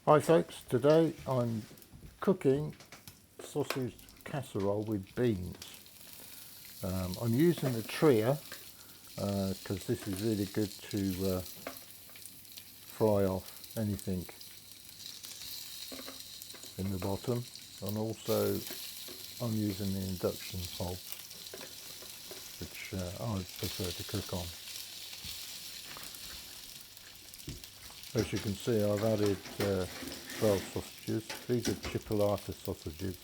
Hi folks, today I'm cooking sausage casserole with beans. I'm using the Tria because this is really good to fry off anything in the bottom, and also I'm using the induction hob, which I prefer to cook on. As you can see, I've added 12 sausages. These are chipolata sausages.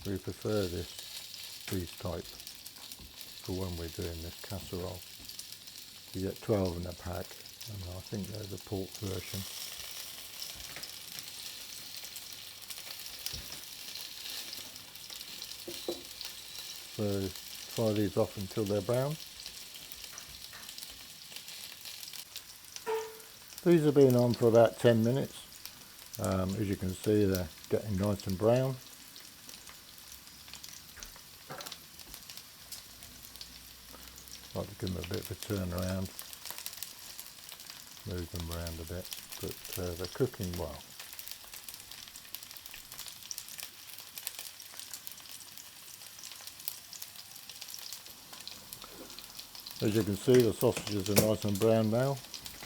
We prefer these type for when we're doing this casserole. You get 12 in a pack, and I think they're the pork version. So fry these off until they're brown. These have been on for about 10 minutes. As you can see, they're getting nice and brown. Like to give them a bit of a turn around, move them around a bit, but they're cooking well. As you can see, the sausages are nice and brown now.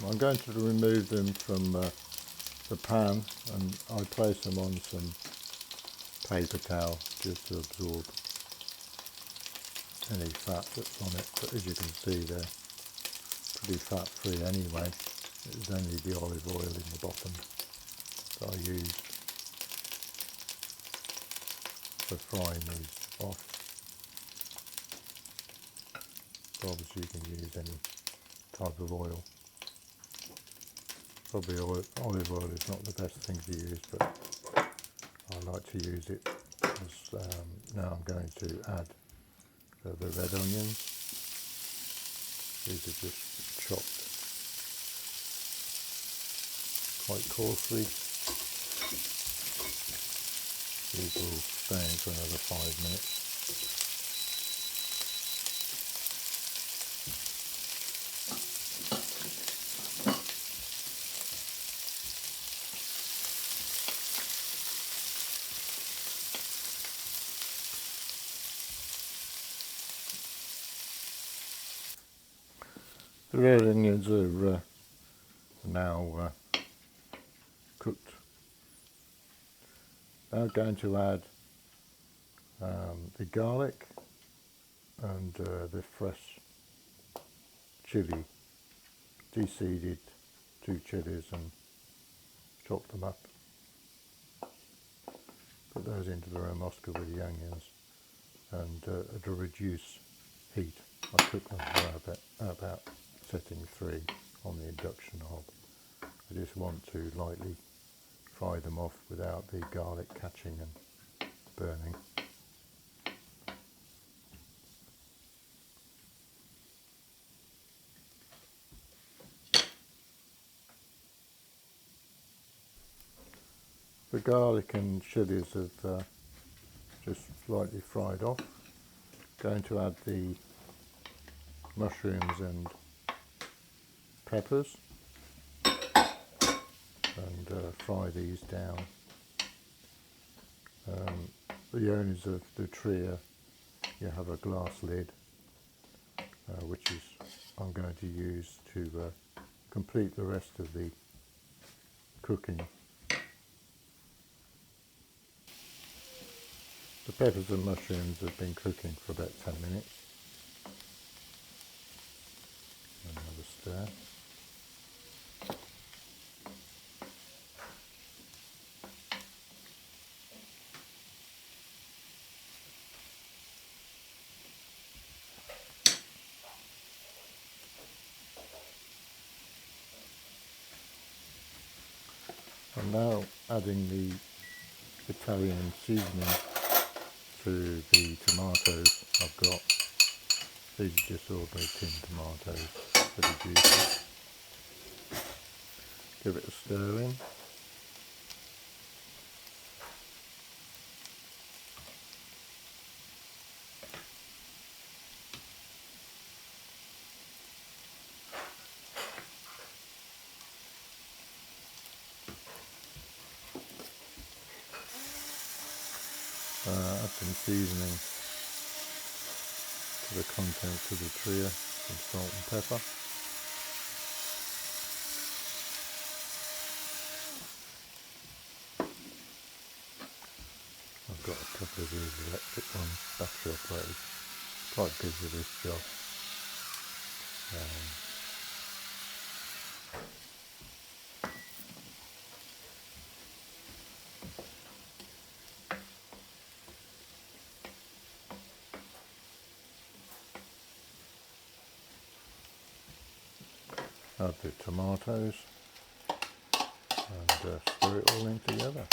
I'm going to remove them from the pan, and I place them on some paper towel just to absorb any fat that's on it. But as you can see, they're pretty fat free anyway. It's only the olive oil in the bottom that I use for frying these off. So obviously you can use any type of oil. Probably olive oil is not the best thing to use, but I like to use it because now I'm going to add the red onions. These are just chopped quite coarsely. These will stay in for another 5 minutes. The red onions are now cooked. Now I'm going to add the garlic and the fresh chilli, deseeded 2 chilies, and chop them up. Put those into the Remoska with the onions, and to reduce heat, I cook them for about setting 3 on the induction hob. I just want to lightly fry them off without the garlic catching and burning. The garlic and chilies have just slightly fried off. Going to add the mushrooms and peppers and fry these down. The owners of the Tria, you have a glass lid, which is I'm going to use to complete the rest of the cooking. The peppers and mushrooms have been cooking for about 10 minutes. Another stir. I'm now adding the Italian seasoning to the tomatoes I've got. These are just ordinary tin tomatoes, pretty juicy. Give it a stir in. some seasoning to the contents of the tria, some salt and pepper. I've got a couple of these electric ones, battery operated, quite good for this job. Add the tomatoes and stir it all in together.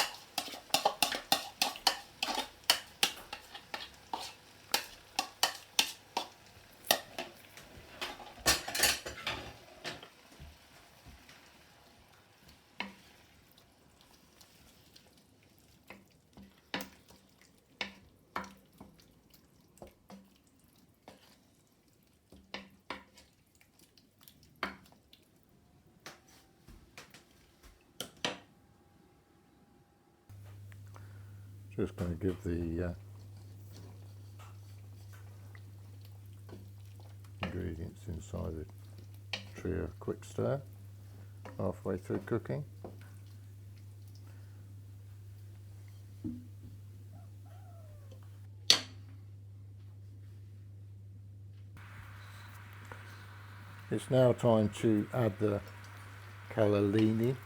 Just going to give the ingredients inside the tria a quick stir halfway through cooking. It's now time to add the cannellini.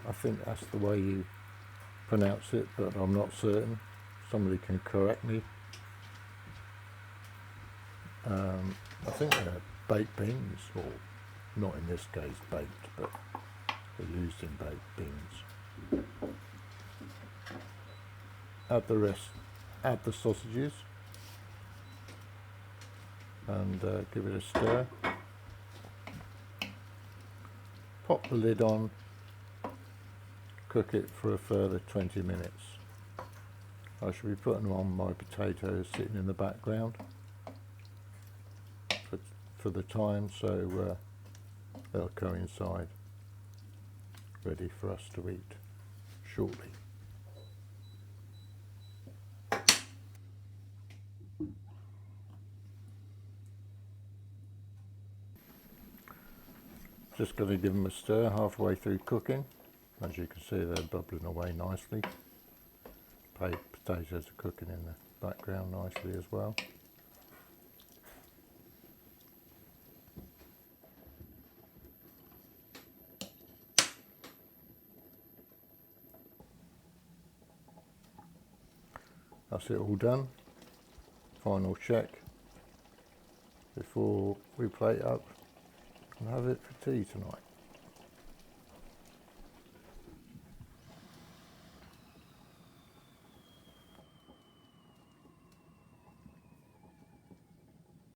I think that's the way you pronounce it, but I'm not certain. Somebody can correct me. I think they're baked beans, or not in this case baked, but they're used in baked beans. Add the rest, add the sausages and give it a stir. Pop the lid on, cook it for a further 20 minutes. I shall be putting on my potatoes sitting in the background for the time, so they'll coincide, ready for us to eat shortly. Just going to give them a stir halfway through cooking. As you can see, they're bubbling away nicely. Potatoes are cooking in the background nicely as well. That's it all done. Final check before we plate up and have it for tea tonight.